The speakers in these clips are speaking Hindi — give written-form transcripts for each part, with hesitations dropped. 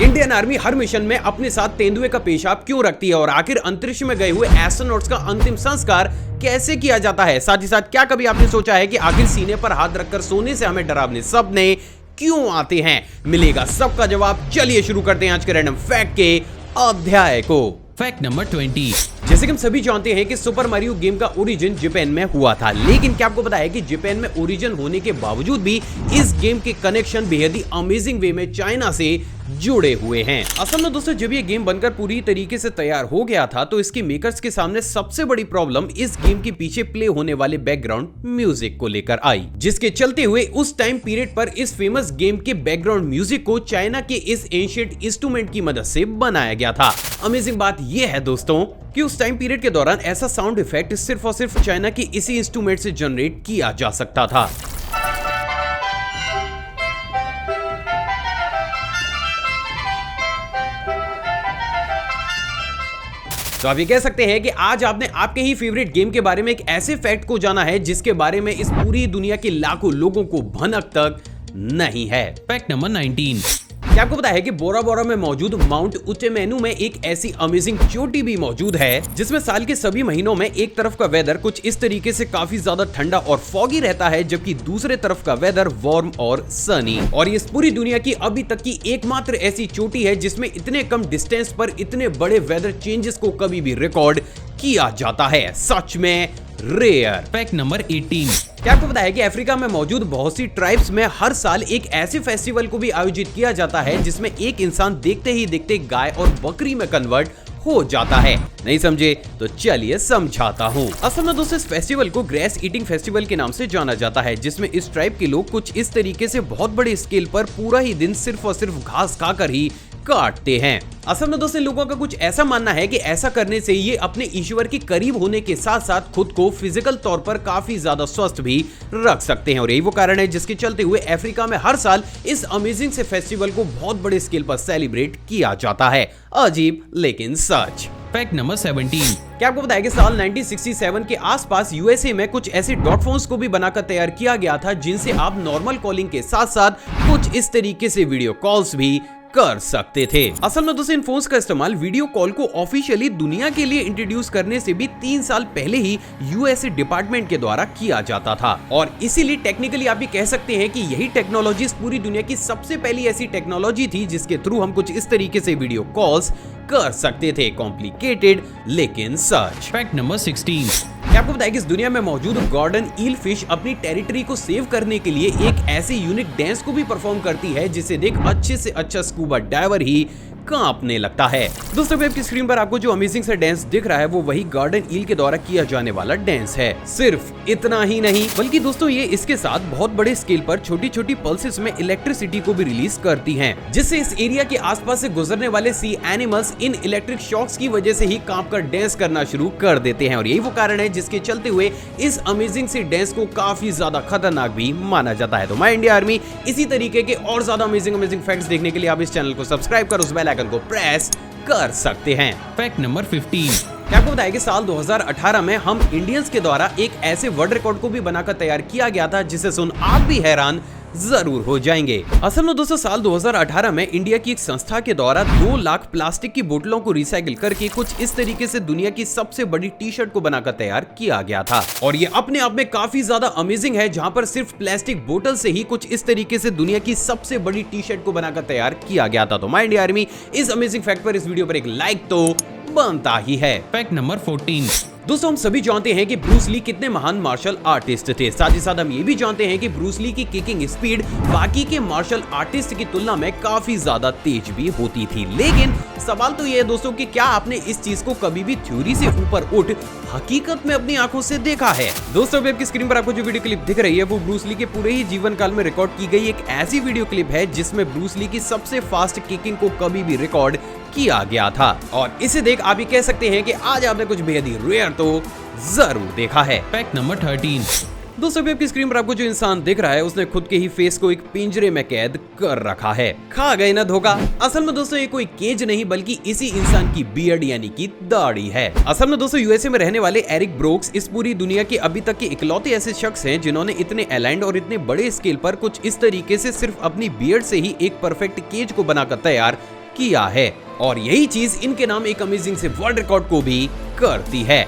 इंडियन आर्मी हर मिशन में अपने साथ तेंदुए का पेशाब क्यों रखती है और आखिर अंतरिक्ष में गए हुए एस्ट्रोनॉट्स का अंतिम संस्कार कैसे किया जाता है। साथ ही साथ क्या कभी आपने सोचा है कि आखिर सीने पर हाथ रखकर सोने से हमें डरावने सपने क्यों आते हैं। मिलेगा सबका जवाब। चलिए शुरू करते हैं आज के रैंडम फैक्ट के अध्याय को। Fact number 20। जैसे कि हम सभी जानते हैं कि सुपर मारियो गेम का ओरिजिन जापान में हुआ था, लेकिन क्या आपको पता है कि जापान में ओरिजिन होने के बावजूद भी इस गेम के कनेक्शन बेहद ही अमेजिंग वे में चाइना से जुड़े हुए हैं। असल में दोस्तों जब ये गेम बनकर पूरी तरीके से तैयार हो गया था तो इसके मेकर्स के सामने सबसे बड़ी प्रॉब्लम इस गेम के पीछे प्ले होने वाले बैकग्राउंड म्यूजिक को लेकर आई, जिसके चलते हुए उस टाइम पीरियड पर इस फेमस गेम के बैकग्राउंड म्यूजिक को चाइना के इस एंशिएंट इंस्ट्रूमेंट की मदद से बनाया गया था। अमेजिंग बात यह है दोस्तों कि उस टाइम पीरियड के दौरान ऐसा साउंड इफेक्ट सिर्फ और सिर्फ चाइना के इसी इंस्ट्रूमेंट से जनरेट किया जा सकता था। तो आप ये कह सकते हैं कि आज आपने आपके ही फेवरेट गेम के बारे में एक ऐसे फैक्ट को जाना है जिसके बारे में इस पूरी दुनिया के लाखों लोगों को भनक तक नहीं है। Fact number 19। क्या आपको पता है कि बोरा बोरा में मौजूद माउंट उचेमेनु में एक ऐसी अमेजिंग चोटी भी मौजूद है जिसमें साल के सभी महीनों में एक तरफ का वेदर कुछ इस तरीके से काफी ज्यादा ठंडा और फॉगी रहता है, जबकि दूसरे तरफ का वेदर वार्म और सनी। और ये पूरी दुनिया की अभी तक की एकमात्र ऐसी चोटी है जिसमें इतने कम डिस्टेंस पर इतने बड़े वेदर चेंजेस को कभी भी रिकॉर्ड किया जाता है। सच में रेयर। Fact number 18। क्या आपको पता है कि अफ्रीका में मौजूद बहुत सी ट्राइब्स में हर साल एक ऐसे फेस्टिवल को भी आयोजित किया जाता है जिसमें एक इंसान देखते ही देखते गाय और बकरी में कन्वर्ट हो जाता है। नहीं समझे तो चलिए समझाता हूँ। असल में दोस्तों इस फेस्टिवल को ग्रेस ईटिंग फेस्टिवल के नाम से जाना जाता है, जिसमें इस ट्राइब के लोग कुछ इस तरीके से बहुत बड़े स्केल पर पूरा ही दिन सिर्फ और सिर्फ घास खाकर ही काटते हैं। असल में दोस्तों लोगों का कुछ ऐसा मानना है कि ऐसा करने से ये अपने ईश्वर के करीब होने के साथ साथ खुद को फिजिकल तौर पर काफी ज्यादा स्वस्थ भी रख सकते हैं, और यही वो कारण है जिसके चलते हुए अफ्रीका में हर साल इस अमेजिंग से फेस्टिवल को बहुत बड़े स्केल पर सेलिब्रेट किया जाता है। अजीब लेकिन सच। Fact number 17। क्या आपको पता है कि साल 1967 के आसपास यूएसए में कुछ ऐसे डॉट फोन्स को भी बनाकर तैयार किया गया था जिनसे आप नॉर्मल कॉलिंग के साथ साथ कुछ इस तरीके से वीडियो कॉल्स भी कर सकते थे। असल में दोस्तों इन फोन्स का इस्तेमाल वीडियो कॉल को ऑफिशियली दुनिया के लिए इंट्रोड्यूस करने से भी 3 साल पहले ही यूएसए डिपार्टमेंट के द्वारा किया जाता था, और इसीलिए टेक्निकली आप भी कह सकते हैं कि यही टेक्नोलॉजी पूरी दुनिया की सबसे पहली ऐसी टेक्नोलॉजी थी जिसके थ्रू हम कुछ इस तरीके से वीडियो कॉल्स कर सकते थे। कॉम्प्लिकेटेड लेकिन सच। Fact number 16। क्या आपको पता है कि इस दुनिया में मौजूद गॉर्डन ईल फिश अपनी टेरिटरी को सेव करने के लिए एक ऐसे यूनिक डांस को भी परफॉर्म करती है जिसे देख अच्छे से अच्छा स्कूबा डाइवर ही कांपने लगता है। दोस्तों वेब की स्क्रीन पर आपको जो अमेजिंग सा डांस दिख रहा है वो वही गार्डन ईल के द्वारा किया जाने वाला डांस है। सिर्फ इतना ही नहीं बल्कि दोस्तों ये इसके साथ बहुत बड़े स्केल पर छोटी छोटी पल्सेस में इलेक्ट्रिसिटी को भी रिलीज करती हैं, जिससे इस एरिया के आसपास से गुजरने वाले सी एनिमल्स इन इलेक्ट्रिक शॉक्स की वजह से ही कांपकर डांस करना शुरू कर देते हैं, और यही वो कारण है जिसके चलते हुए इस अमेजिंग से डांस को काफी ज्यादा खतरनाक भी माना जाता है। तो माय इंडिया आर्मी इसी तरीके के और ज्यादा अमेजिंग फैक्ट्स देखने के लिए आप इस चैनल को सब्सक्राइब कर उस बेल आइकन को प्रेस कर सकते हैं। Fact number 15। क्या आपको बताया कि साल 2018 में हम इंडियंस के द्वारा एक ऐसे वर्ल्ड रिकॉर्ड को भी बनाकर तैयार किया गया था जिसे सुन आप भी हैरान जरूर हो जाएंगे। असल में दोस्तों साल 2018 में इंडिया की एक संस्था के द्वारा 2 लाख प्लास्टिक की बोतलों को रिसाइकिल करके कुछ इस तरीके से दुनिया की सबसे बड़ी टी शर्ट को बनाकर तैयार किया गया था, और ये अपने आप में काफी ज्यादा अमेजिंग है जहां पर सिर्फ प्लास्टिक बोतल से ही कुछ इस तरीके से दुनिया की सबसे बड़ी टी शर्ट को बनाकर तैयार किया गया था। तो माय इंडिया आर्मी इस अमेजिंग फैक्ट पर इस वीडियो पर एक लाइक तो बनता ही है। Fact number 14। दोस्तों हम सभी जानते हैं कि ब्रूस ली कितने महान मार्शल आर्टिस्ट थे। साथ ही साथ हम ये भी जानते हैं कि ब्रूस ली की किकिंग स्पीड बाकी के मार्शल आर्टिस्ट की तुलना में काफी ज्यादा तेज भी होती थी। लेकिन सवाल तो ये है दोस्तों कि क्या आपने इस चीज को कभी भी थ्योरी से ऊपर उठ हकीकत में अपनी आंखों से देखा है? दोस्तों वेब की स्क्रीन पर आपको जो वीडियो क्लिप दिख रही है वो ब्रूस ली के पूरे ही जीवन काल में रिकॉर्ड की गई एक ऐसी वीडियो क्लिप है जिसमें ब्रूस ली की सबसे फास्ट किकिंग को कभी भी रिकॉर्ड किया गया था, और इसे देख आप ही कह सकते हैं कि आज आपने कुछ बेहद ही रेयर तो जरूर देखा है। Fact number 13। दोस्तों वेब की स्क्रीन पर आपको जो इंसान दिख रहा है उसने खुद के ही फेस को एक पिंजरे में कैद कर रखा है। खा गए ना धोखा। असल में दोस्तों ये कोई केज नहीं बल्कि इसी इंसान की बियर्ड यानी कि दाढ़ी है। असल में दोस्तों यूएसए में रहने वाले एरिक ब्रोक्स इस पूरी दुनिया के अभी तक के इकलौते ऐसे शख्स हैं जिन्होंने इतने अलाइंड और इतने बड़े स्केल पर कुछ इस तरीके से सिर्फ अपनी बियर्ड से ही एक परफेक्ट केज को बनाकर तैयार किया है और यही चीज इनके नाम एक अमेजिंग से वर्ल्ड रिकॉर्ड को भी करती है।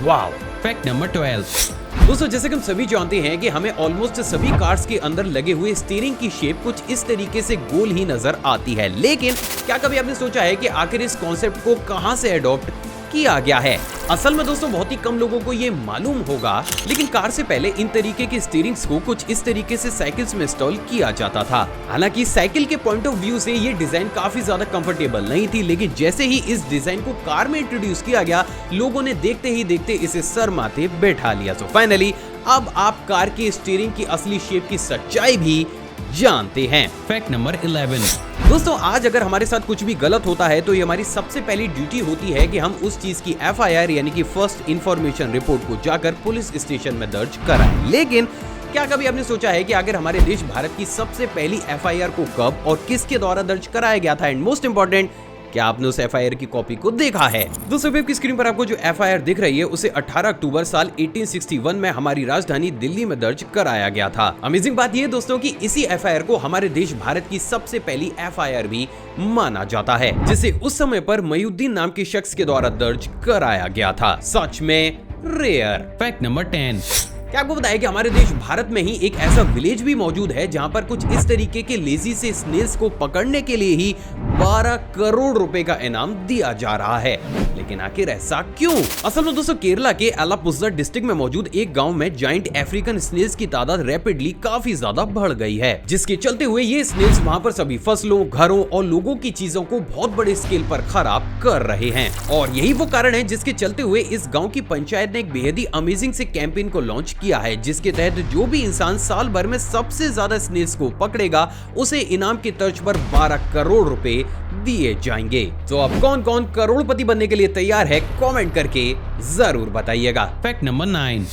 वाओ। Fact number 12। दोस्तों जैसे कि हम सभी जानते हैं कि हमें ऑलमोस्ट सभी कार्स के अंदर लगे हुए स्टीयरिंग की शेप कुछ इस तरीके से गोल ही नजर आती है, लेकिन क्या कभी आपने सोचा है कि आखिर इस कॉन्सेप्ट को कहां से अडॉप्ट किया गया है? असल में दोस्तों बहुत ही कम लोगों को ये मालूम होगा, लेकिन कार से पहले इन तरीके के स्टीयरिंग्स को कुछ इस तरीके से साइकिल्स में इंस्टॉल किया जाता था। हालांकि साइकिल के पॉइंट ऑफ व्यू से ये डिजाइन काफी ज्यादा कंफर्टेबल नहीं थी, लेकिन जैसे ही इस डिजाइन को कार में इंट्रोड्यूस किया गया, लोगों ने देखते ही देखते इसे सर माथे बैठा लिया। सो फाइनली अब आप कार के स्टीयरिंग की असली शेप की सच्चाई भी जानते हैं। Fact number 11। दोस्तों आज अगर हमारे साथ कुछ भी गलत होता है तो ये हमारी सबसे पहली ड्यूटी होती है कि हम उस चीज की FIR यानी कि फर्स्ट इंफॉर्मेशन रिपोर्ट को जाकर पुलिस स्टेशन में दर्ज कराएं। लेकिन क्या कभी आपने सोचा है कि अगर हमारे देश भारत की सबसे पहली FIR को कब और किसके द्वारा दर्ज कराया गया था? एंड मोस्ट इंपॉर्टेंट, क्या आपने उस FIR की कॉपी को देखा है? दोस्तों वेब की स्क्रीन पर आपको जो FIR दिख रही है उसे 18 अक्टूबर साल 1861 में हमारी राजधानी दिल्ली में दर्ज कराया गया था। अमेजिंग बात यह दोस्तों कि इसी FIR को हमारे देश भारत की सबसे पहली FIR भी माना जाता है, जिसे उस समय पर मयूद्दीन नाम के शख्स के द्वारा दर्ज कराया गया था। सच में रेयर। Fact number 10। क्या आपको बताया कि हमारे देश भारत में ही एक ऐसा विलेज भी मौजूद है जहां पर कुछ इस तरीके के लेजी से स्नेल्स को पकड़ने के लिए ही 12 करोड़ रुपए का इनाम दिया जा रहा है। लेकिन आखिर ऐसा क्यों? असल में दोस्तों केरला के एलापुझा डिस्ट्रिक्ट में मौजूद एक गांव में जाइंट अफ्रीकन स्नेल्स की तादाद रैपिडली काफी ज्यादा बढ़ गई है, जिसके चलते हुए ये स्नेल्स वहां पर सभी फसलों, घरों और लोगों की चीजों को बहुत बड़े स्केल पर खराब कर रहे हैं। और यही वो कारण है जिसके चलते हुए इस गाँव की पंचायत ने एक बेहद ही अमेजिंग से कैंपेन को लॉन्च किया है, जिसके तहत जो भी इंसान साल भर में सबसे ज्यादा स्नेल्स को पकड़ेगा उसे इनाम की तर्ज पर 12 करोड़ रुपए दिए जाएंगे। तो अब कौन कौन करोड़पति बनने के लिए तैयार है, कमेंट करके जरूर बताइएगा। Fact number 9।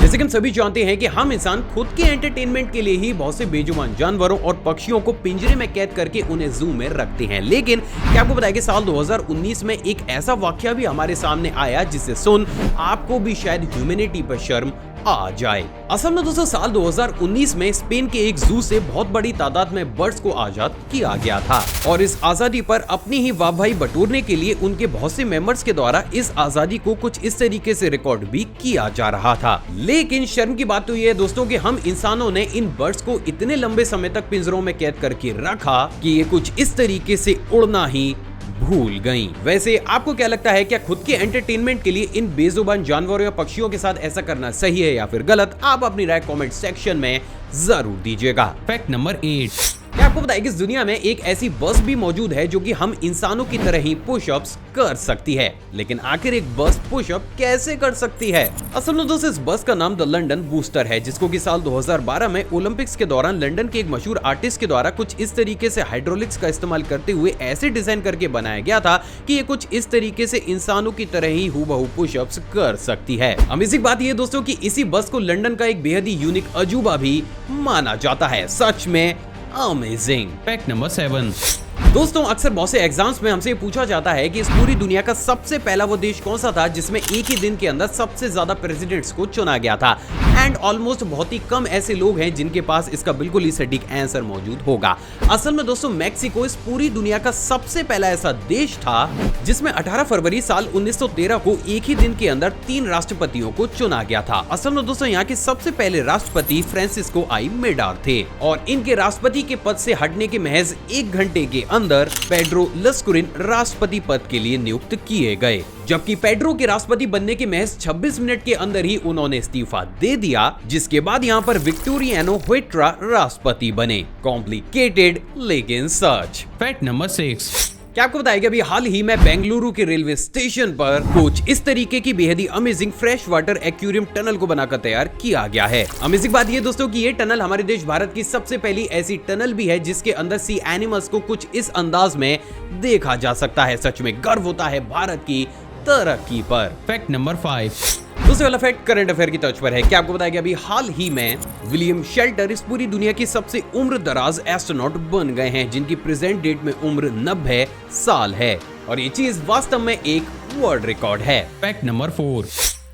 जैसे कि हम सभी जानते हैं कि हम इंसान खुद के एंटरटेनमेंट के लिए ही बहुत से बेजुबान जानवरों और पक्षियों को पिंजरे में कैद करके उन्हें जू में रखते हैं, लेकिन क्या आपको बताया कि साल 2019 में एक ऐसा वाकया भी हमारे सामने आया जिसे सुन आपको भी शायद ह्यूमैनिटी पर शर्म आ जाए। असल में दोस्तों साल 2019 में स्पेन के एक जू से बहुत बड़ी तादाद में बर्ड्स को आजाद किया गया था और इस आजादी पर अपनी ही वाहवाही बटोरने के लिए उनके बहुत से मेंबर्स के द्वारा इस आजादी को कुछ इस तरीके से रिकॉर्ड भी किया जा रहा था। लेकिन शर्म की बात तो ये है दोस्तों कि हम इंसानों ने इन बर्ड्स को इतने लंबे समय तक पिंजरों में कैद करके रखा कि ये कुछ इस तरीके से उड़ना ही भूल गई। वैसे आपको क्या लगता है, क्या खुद के एंटरटेनमेंट के लिए इन बेजुबान जानवरों या पक्षियों के साथ ऐसा करना सही है या फिर गलत? आप अपनी राय कमेंट सेक्शन में जरूर दीजिएगा। Fact number 8। क्या आपको बताया कि इस दुनिया में एक ऐसी बस भी मौजूद है जो कि हम इंसानों की तरह ही पुशअप्स कर सकती है, लेकिन आखिर एक बस पुशअप कैसे कर सकती है? असल में दोस्तों इस बस का नाम द लंदन बूस्टर है, जिसको कि साल 2012 में ओलंपिक्स के दौरान लंदन के एक मशहूर आर्टिस्ट के द्वारा कुछ इस तरीके से हाइड्रोलिक्स का इस्तेमाल करते हुए ऐसे डिजाइन करके बनाया गया था कि ये कुछ इस तरीके से इंसानों की तरह ही हूबहू पुशअप्स कर सकती है। अमेजिंग बात ये दोस्तों कि इसी बस को लंदन का एक बेहद ही यूनिक अजूबा भी माना जाता है। सच में अमेजिंग। Fact number 7। दोस्तों अक्सर बहुत से एग्जाम्स में हमसे पूछा जाता है कि इस पूरी दुनिया का सबसे पहला वो देश कौन सा था जिसमें एक ही दिन के अंदर सबसे ज्यादा प्रेसिडेंट्स को चुना गया था। एंड ऑलमोस्ट बहुत ही कम ऐसे लोग हैं जिनके पास इसका बिल्कुल ही सटीक आंसर मौजूद होगा। असल में दोस्तों मैक्सिको इस पूरी दुनिया का सबसे पहला ऐसा देश था जिसमें 18 फरवरी साल 1913 को एक ही दिन के अंदर 3 राष्ट्रपतियों को चुना गया था। असल में दोस्तों यहाँ के सबसे पहले राष्ट्रपति फ्रांसिस्को आई मेडार थे और इनके राष्ट्रपति के पद से हटने के महज 1 घंटे के अंदर पेड्रो लस्कुरिन राष्ट्रपति पद के लिए नियुक्त किए गए, जबकि पेड्रो के राष्ट्रपति बनने के महज 26 मिनट के अंदर ही उन्होंने इस्तीफा दे दिया, जिसके बाद यहाँ पर विक्टोरियानो हुएर्टा राष्ट्रपति बने। कॉम्प्लिकेटेड लेकिन सच। Fact number 6। क्या आपको बताया कि अभी हाल ही में बेंगलुरु के रेलवे स्टेशन पर कुछ इस तरीके की बेहद ही amazing fresh water aquarium tunnel को बनाकर तैयार किया गया है। अमेजिंग बात ये दोस्तों कि ये टनल हमारे देश भारत की सबसे पहली ऐसी टनल भी है जिसके अंदर सी एनिमल्स को कुछ इस अंदाज में देखा जा सकता है। सच में गर्व होता है भारत की तरक्की पर। Fact number 5। दूसरे वाला फैक्ट करंट अफेयर की तर्ज पर है। क्या आपको बताया कि अभी हाल ही में विलियम शेल्टर इस पूरी दुनिया की सबसे उम्र दराज एस्ट्रोनॉट बन गए हैं, जिनकी प्रेजेंट डेट में उम्र 90 साल है और ये चीज वास्तव में एक वर्ल्ड रिकॉर्ड है। Fact number 4।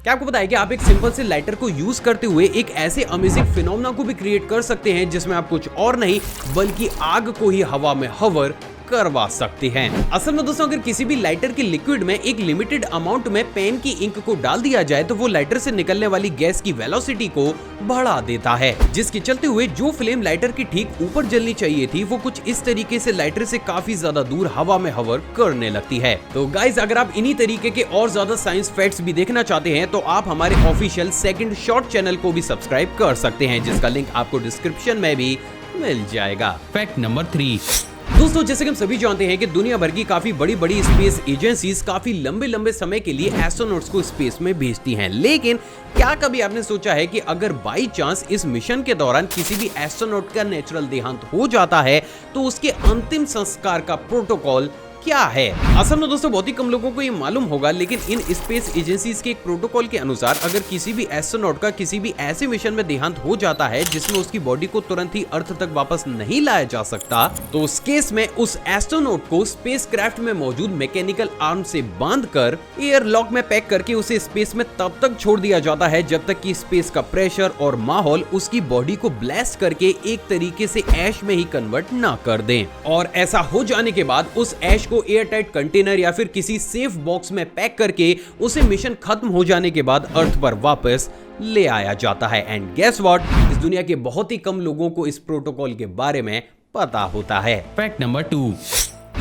क्या आपको बताया कि आप एक सिंपल से लाइटर को यूज करते हुए एक ऐसे अमेजिंग फिनोमेना को भी क्रिएट कर सकते हैं जिसमें आप कुछ और नहीं बल्कि आग को ही हवा में हवर करवा सकते हैं। असल में दोस्तों अगर किसी भी लाइटर की लिक्विड में एक लिमिटेड अमाउंट में पेन की इंक को डाल दिया जाए तो वो लाइटर से निकलने वाली गैस की वेलोसिटी को बढ़ा देता है, जिसके चलते हुए जो फ्लेम लाइटर की ठीक ऊपर जलनी चाहिए थी वो कुछ इस तरीके से लाइटर से काफी ज्यादा दूर हवा में हवर करने लगती है। तो गाइस अगर आप इन्हीं तरीके के और ज्यादा साइंस फैक्ट्स भी देखना चाहते हैं तो आप हमारे ऑफिशियल सेकंड शॉट चैनल को भी सब्सक्राइब कर सकते हैं, जिसका लिंक आपको डिस्क्रिप्शन में भी मिल जाएगा। Fact number 3। दोस्तों जैसे कि हम सभी जानते हैं कि दुनिया भर की काफी बड़ी बड़ी स्पेस एजेंसीज काफी लंबे लंबे समय के लिए एस्ट्रोनॉट्स को स्पेस में भेजती हैं, लेकिन क्या कभी आपने सोचा है कि अगर बाई चांस इस मिशन के दौरान किसी भी एस्ट्रोनॉट का नेचुरल देहांत हो जाता है तो उसके अंतिम संस्कार का प्रोटोकॉल क्या है? असल में दोस्तों बहुत ही कम लोगों को ये मालूम होगा, लेकिन इन स्पेस एजेंसीज के एक प्रोटोकॉल के अनुसार अगर किसी भी एस्ट्रोनॉट का किसी भी ऐसे मिशन में देहांत हो जाता है जिसमें उसकी बॉडी को तुरंत ही अर्थ तक वापस नहीं लाया जा सकता, तो उस केस में उस एस्ट्रोनॉट को स्पेसक्राफ्ट में मौजूद मैकेनिकल आर्म से बांधकर एयर लॉक में पैक करके उसे स्पेस में तब तक छोड़ दिया जाता है जब तक कि स्पेस का प्रेशर और माहौल उसकी बॉडी को ब्लास्ट करके एक तरीके से ऐश में ही कन्वर्ट ना कर दें। और ऐसा हो जाने के बाद उस ऐश को एयर टाइट कंटेनर या फिर किसी सेफ बॉक्स में पैक करके उसे मिशन खत्म हो जाने के बाद अर्थ पर वापस ले आया जाता है। एंड गेस व्हाट, इस दुनिया के बहुत ही कम लोगों को इस प्रोटोकॉल के बारे में पता होता है। Fact number 2।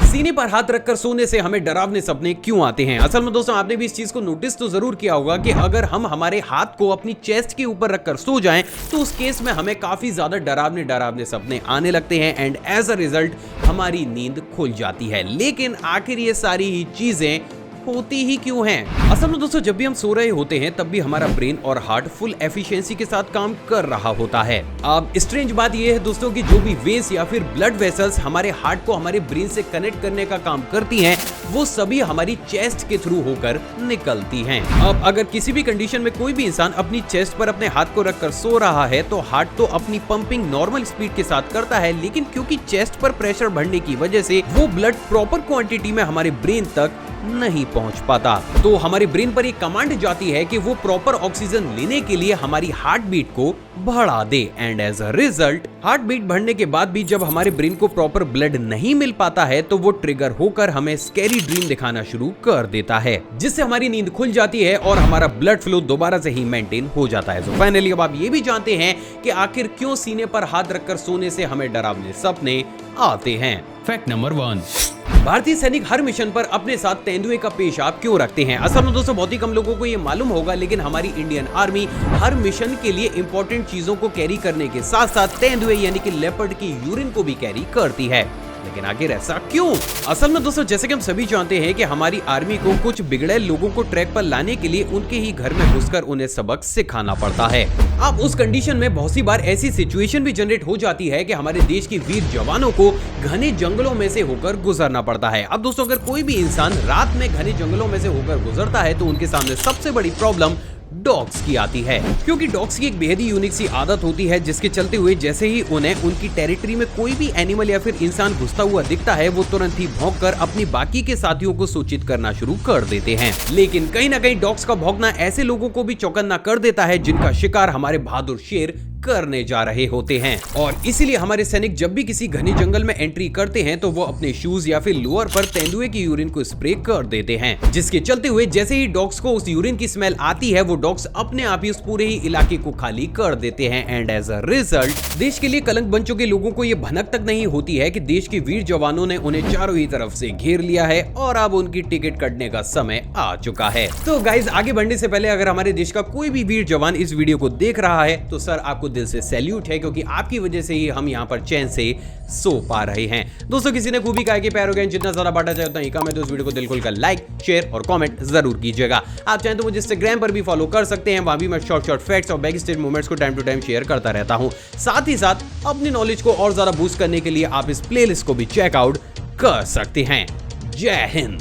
सीने पर हाथ रखकर सोने से हमें डरावने सपने क्यों आते हैं? असल में दोस्तों आपने भी इस चीज को नोटिस तो जरूर किया होगा कि अगर हम हमारे हाथ को अपनी चेस्ट के ऊपर रखकर सो जाएं तो उस केस में हमें काफी ज्यादा डरावने सपने आने लगते हैं एंड एज अ रिजल्ट हमारी नींद खुल जाती है। लेकिन आखिर ये सारी ही चीजें होती ही क्यों हैं? असल में दोस्तों जब भी हम सो रहे होते हैं तब भी हमारा ब्रेन और हार्ट फुल एफिशिएंसी के साथ काम कर रहा होता है। अब स्ट्रेंज बात यह है दोस्तों कि जो भी वेन्स या फिर ब्लड वेसल्स हमारे हार्ट को हमारे ब्रेन से कनेक्ट करने का काम करती हैं, वो सभी हमारी चेस्ट के थ्रू होकर निकलती हैं। अब अगर किसी भी कंडीशन में कोई भी इंसान अपनी चेस्ट पर अपने हाथ को रखकर सो रहा है तो हार्ट तो अपनी पंपिंग नॉर्मल स्पीड के साथ करता है, लेकिन क्योंकि चेस्ट पर प्रेशर बढ़ने की वजह से वो ब्लड प्रॉपर क्वांटिटी में हमारे ब्रेन तक नहीं पहुंच पाता। तो हमारे ब्रेन पर एक कमांड जाती है कि वो प्रॉपर ऑक्सीजन लेने के लिए हमारी हार्ट बीट को बढ़ा दे and as a result heart beat बढ़ने के बाद भी जब हमारे ब्रेन को प्रॉपर ब्लड नहीं मिल पाता है तो वो ट्रिगर होकर हमें स्कैरी ड्रीम दिखाना शुरू कर देता है, जिससे हमारी नींद खुल जाती है और हमारा ब्लड फ्लो दोबारा से ही मेंटेन हो जाता है। तो फाइनली अब आप ये भी जानते हैं कि आखिर क्यों सीने पर हाथ रखकर सोने से हमें डरावने सपने आते हैं। Fact number 1। भारतीय सैनिक हर मिशन पर अपने साथ तेंदुए का पेशाब क्यों रखते हैं? असल में दोस्तों बहुत ही कम लोगों को ये मालूम होगा, लेकिन हमारी इंडियन आर्मी हर मिशन के लिए इंपॉर्टेंट चीजों को कैरी करने के साथ साथ तेंदुए यानी कि लेपर्ड की यूरिन को भी कैरी करती है। लेकिन आखिर ऐसा क्यों? असल में दोस्तों जैसे कि हम सभी जानते हैं कि हमारी आर्मी को कुछ बिगड़े लोगों को ट्रैक पर लाने के लिए उनके ही घर में घुसकर उन्हें सबक सिखाना पड़ता है। अब उस कंडीशन में बहुत सी बार ऐसी सिचुएशन भी जनरेट हो जाती है कि हमारे देश के वीर जवानों को घने जंगलों में से होकर गुजरना पड़ता है। अब दोस्तों अगर कोई भी इंसान रात में घने जंगलों में से होकर गुजरता है तो उनके सामने सबसे बड़ी प्रॉब्लम डॉग्स की आती है, क्योंकि डॉग्स की एक बेहद ही यूनिक सी आदत होती है जिसके चलते हुए जैसे ही उन्हें उनकी टेरिटरी में कोई भी एनिमल या फिर इंसान घुसता हुआ दिखता है वो तुरंत ही भौंककर अपनी बाकी के साथियों को सूचित करना शुरू कर देते हैं। लेकिन कहीं ना कहीं डॉग्स का भौंकना ऐसे लोगों को भी चौकन्ना कर देता है जिनका शिकार हमारे बहादुर शेर करने जा रहे होते हैं। और इसीलिए हमारे सैनिक जब भी किसी घने जंगल में एंट्री करते हैं तो वो अपने शूज या फिर लोअर पर तेंदुए की यूरिन को स्प्रे कर देते हैं, जिसके चलते हुए जैसे ही डॉग्स को उस यूरिन की स्मेल आती है वो डॉग्स अपने आप ही उस पूरे ही इलाके को खाली कर देते हैं एंड एज अ रिजल्ट देश के लिए कलंक बन चुके लोगों को ये भनक तक नहीं होती है कि देश के वीर जवानों ने उन्हें चारों ही तरफ से घेर लिया है और अब उनकी टिकट कटने का समय आ चुका है। तो गाइज आगे बढ़ने से पहले अगर हमारे देश का कोई भी वीर जवान इस वीडियो को देख रहा है तो सर आपको दिल से सैल्यूट है, क्योंकि आपकी वजह से ही हम यहाँ पर चैन से सो पा रहे हैं। दोस्तों किसी ने खूबी कहा कि पैरों जितना ज्यादा बांटा जाए उतना ही कम है, तो इस वीडियो को दिल खोलकर लाइक शेयर और कमेंट जरूर कीजिएगा। आप चाहें तो मुझे इंस्टाग्राम पर भी फॉलो कर सकते हैं, वहां भी मैं शॉर्ट फैक्ट्स और बैक स्टेज मोमेंट्स को टाइम टू टाइम शेयर करता रहता हूं। साथ ही साथ अपनी नॉलेज को और ज्यादा बूस्ट करने के लिए आप इस प्लेलिस्ट को भी चेकआउट कर सकते हैं। जय हिंद।